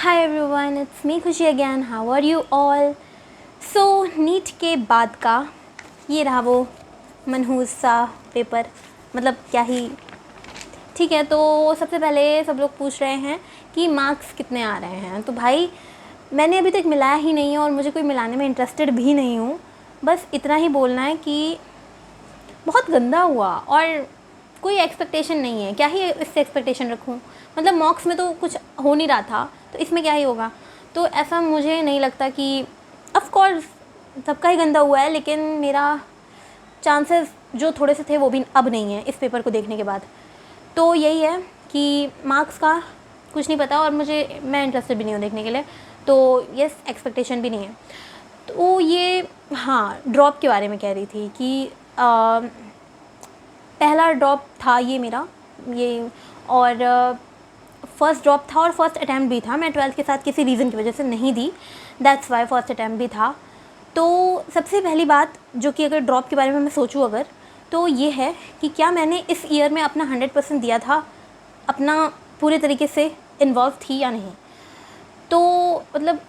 Hi everyone, it's me Khushi again. How are you all? So NEET के बाद का ये रहा वो मनहूस सा पेपर, मतलब क्या ही। ठीक है, तो सबसे पहले सब लोग पूछ रहे हैं कि मार्क्स कितने आ रहे हैं। तो भाई मैंने अभी तक मिलाया ही नहीं है और मुझे कोई मिलाने में इंटरेस्टेड भी नहीं हूँ। बस इतना ही बोलना है कि बहुत गंदा हुआ और कोई एक्सपेक्टेशन नहीं है। क्या ही इससे एक्सपेक्टेशन रखूँ, मतलब मॉक्स में तो कुछ हो नहीं रहा था, तो इसमें क्या ही होगा। तो ऐसा मुझे नहीं लगता कि ऑफ कोर्स सबका ही गंदा हुआ है, लेकिन मेरा चांसेस जो थोड़े से थे वो भी अब नहीं है इस पेपर को देखने के बाद। तो यही है कि मार्क्स का कुछ नहीं पता और मैं इंटरेस्टेड भी नहीं हूँ देखने के लिए। तो यस, एक्सपेक्टेशन भी नहीं है। तो ये हाँ, ड्रॉप के बारे में कह रही थी कि पहला ड्रॉप था ये मेरा, ये और फर्स्ट ड्रॉप था और फर्स्ट अटैम्प्ट भी था। मैं 12th के साथ किसी रीज़न की वजह से नहीं दी, दैट्स वाई फर्स्ट अटैम्प्ट भी था। तो सबसे पहली बात जो कि अगर ड्रॉप के बारे में मैं सोचूँ अगर, तो ये है कि क्या मैंने इस ईयर में अपना 100% दिया था, अपना पूरे तरीके से इन्वॉल्व थी या नहीं। तो मतलब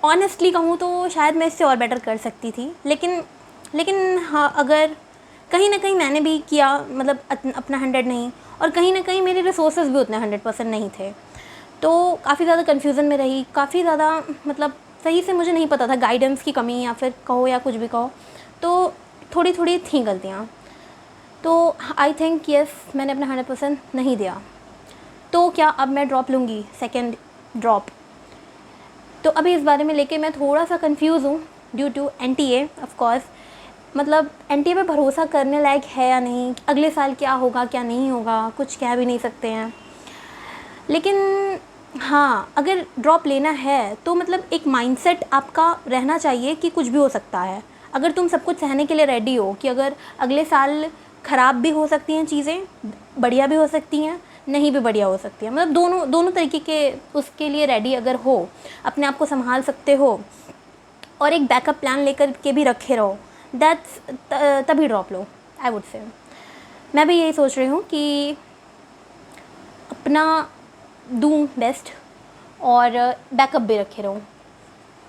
ऑनेस्टली कहूँ तो शायद मैं इससे और बेटर कर सकती थी, लेकिन हाँ, अगर कहीं ना कहीं मैंने भी किया, मतलब अपना 100 नहीं, और कहीं ना कहीं मेरे रिसोर्सेज भी उतने 100% नहीं थे। तो काफ़ी ज़्यादा कन्फ्यूज़न में रही, काफ़ी ज़्यादा मतलब सही से मुझे नहीं पता था, गाइडेंस की कमी या फिर कहो या कुछ भी कहो। तो थोड़ी थोड़ी थी गलतियाँ। तो आई थिंक यस, मैंने अपना 100% नहीं दिया। तो क्या अब मैं ड्रॉप लूँगी, सेकेंड ड्रॉप? तो अभी इस बारे में लेके मैं थोड़ा सा कंफ्यूज हूँ due to NTA of course. मतलब NTA पे भरोसा करने लायक है या नहीं, अगले साल क्या होगा क्या नहीं होगा, कुछ कह भी नहीं सकते हैं। लेकिन हाँ, अगर ड्रॉप लेना है तो मतलब एक माइंडसेट आपका रहना चाहिए कि कुछ भी हो सकता है। अगर तुम सब कुछ सहने के लिए रेडी हो कि अगर अगले साल ख़राब भी हो सकती हैं चीज़ें, बढ़िया भी हो सकती हैं, नहीं भी बढ़िया हो सकती है, मतलब दोनों तरीके के उसके लिए रेडी अगर हो, अपने आप को संभाल सकते हो और एक बैकअप प्लान लेकर के भी रखे रहो, दैट्स तभी drop low, I would say. मैं भी यही सोच रही हूँ कि अपना दूँ बेस्ट और बैकअप भी रखे रहूँ।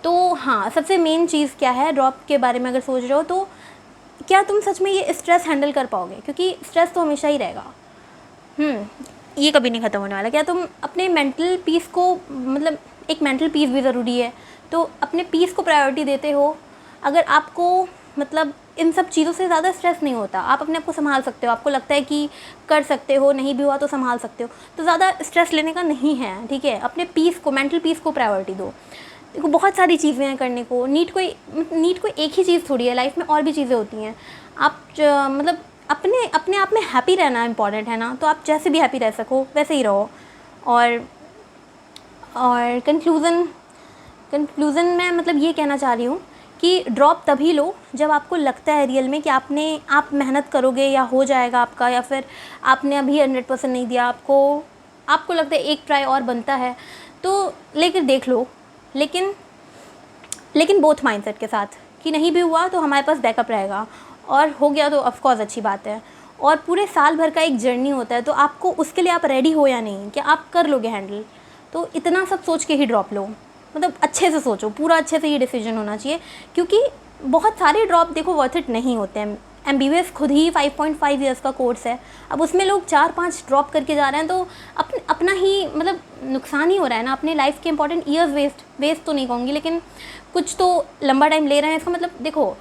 तो हाँ, सबसे मेन चीज़ क्या है ड्रॉप के बारे में अगर सोच रहे हो, तो क्या तुम सच में ये स्ट्रेस हैंडल कर पाओगे, क्योंकि स्ट्रेस तो हमेशा ही रहेगा। ये कभी नहीं ख़त्म होने वाला। क्या तुम अपने मेंटल पीस को, मतलब एक मेंटल पीस भी ज़रूरी है, तो अपने पीस को प्रायोरिटी देते हो? अगर आपको मतलब इन सब चीज़ों से ज़्यादा स्ट्रेस नहीं होता, आप अपने आप को संभाल सकते हो, आपको लगता है कि कर सकते हो, नहीं भी हुआ तो संभाल सकते हो, तो ज़्यादा स्ट्रेस लेने का नहीं है, ठीक है। अपने पीस को, मेंटल पीस को प्रायोरिटी दो। देखो बहुत सारी चीज़ें हैं करने को, नीट को एक ही चीज़ थोड़ी है, लाइफ में और भी चीज़ें होती हैं। आप मतलब अपने आप में हैप्पी रहना इम्पॉर्टेंट है ना, तो आप जैसे भी हैप्पी रह सको वैसे ही रहो। और कंक्लूज़न में मतलब ये कहना चाह रही हूँ कि ड्रॉप तभी लो जब आपको लगता है रियल में कि आप मेहनत करोगे या हो जाएगा आपका, या फिर आपने अभी 100% नहीं दिया, आपको लगता है एक ट्राई और बनता है, तो लेकर देख लो। लेकिन बोथ माइंडसेट के साथ कि नहीं भी हुआ तो हमारे पास बैकअप रहेगा, और हो गया तो ऑफ कोर्स अच्छी बात है। और पूरे साल भर का एक जर्नी होता है, तो आपको उसके लिए आप रेडी हो या नहीं, कि आप कर लोगे हैंडल। तो इतना सब सोच के ही ड्रॉप लो, मतलब अच्छे से सोचो, पूरा अच्छे से ये डिसीजन होना चाहिए, क्योंकि बहुत सारे ड्रॉप देखो वर्थ इट नहीं होते हैं। MBBS खुद ही 5.5 ईयर्स का कोर्स है, अब उसमें लोग 4-5 ड्रॉप करके जा रहे हैं, तो अपना ही मतलब नुकसान ही हो रहा है ना, अपने लाइफ के इंपॉर्टेंट ईयर्स वेस्ट तो नहीं कहूँगी, लेकिन कुछ तो लंबा टाइम ले रहे हैं। इसका मतलब देखो,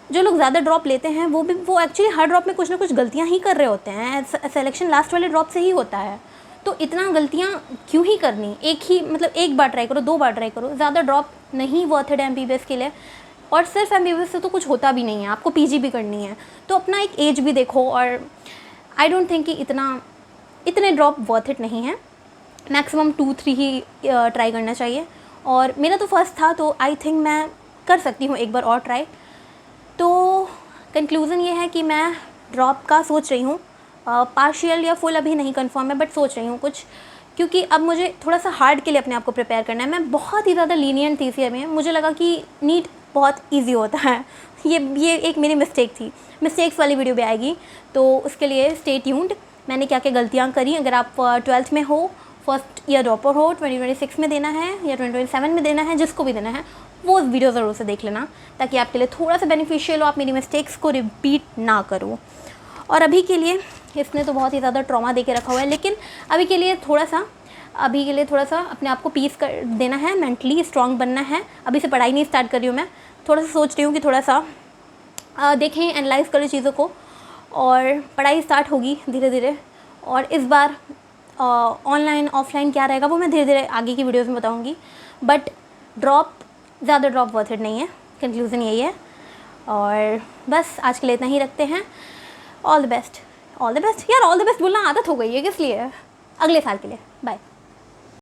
जो लोग ज़्यादा ड्रॉप लेते हैं वो एक्चुअली हर ड्रॉप में कुछ ना कुछ गलतियाँ ही कर रहे होते हैं। सिलेक्शन लास्ट वाले ड्रॉप से ही होता है, तो इतना गलतियाँ क्यों ही करनी। एक बार ट्राई करो, 2 बार ट्राई करो, ज़्यादा ड्रॉप नहीं वर्थ इट MBBS के लिए। और सिर्फ MBBS से तो कुछ होता भी नहीं है, आपको PG भी करनी है, तो अपना एक एज भी देखो। और आई डोंट थिंक कि इतने ड्रॉप वर्थ इट नहीं है, मैक्सिमम 2-3 ही ट्राई करना चाहिए। और मेरा तो फर्स्ट था, तो आई थिंक मैं कर सकती हूँ एक बार और ट्राई। तो कंक्लूज़न ये है कि मैं ड्रॉप का सोच रही हूँ, पार्शियल या फुल अभी नहीं कंफर्म है, बट सोच रही हूँ कुछ, क्योंकि अब मुझे थोड़ा सा हार्ड के लिए अपने आप को प्रिपेयर करना है। मैं बहुत ही ज़्यादा लीनियंट थी इस ईयर में, मुझे लगा कि नीट बहुत ईजी होता है। ये एक मेरी मिस्टेक थी। मिस्टेक्स वाली वीडियो भी आएगी, तो उसके लिए स्टे ट्यून्ड। मैंने क्या क्या गलतियाँ करी, अगर आप 12th में हो, फर्स्ट ईयर ड्रॉपर हो, 2026 में देना है या 2027 में देना है, जिसको भी देना है वो वीडियो ज़रूर से देख लेना, ताकि आपके लिए थोड़ा सा बेनिफिशियल हो, आप मेरी मिस्टेक्स को रिपीट ना करो। और अभी के लिए इसने तो बहुत ही ज़्यादा ट्रॉमा दे के रखा हुआ है, लेकिन अभी के लिए थोड़ा सा अपने आप को पीस कर देना है, मेंटली स्ट्रांग बनना है। अभी से पढ़ाई नहीं स्टार्ट कर रही हूँ मैं, थोड़ा सा सोच रही हूँ कि थोड़ा सा देखें, एनालाइज़ करें चीज़ों को, और पढ़ाई स्टार्ट होगी धीरे धीरे। और इस बार ऑनलाइन ऑफलाइन क्या रहेगा वो मैं धीरे धीरे आगे की वीडियोज़ में बताऊँगी। बट ज़्यादा ड्रॉप वर्थ इट नहीं है, कंक्लूज़न यही है। और बस आज के लिए इतना ही रखते हैं। ऑल द बेस्ट यार, ऑल द बेस्ट बोलना आदत हो गई है, किस लिए? अगले साल के लिए बाय।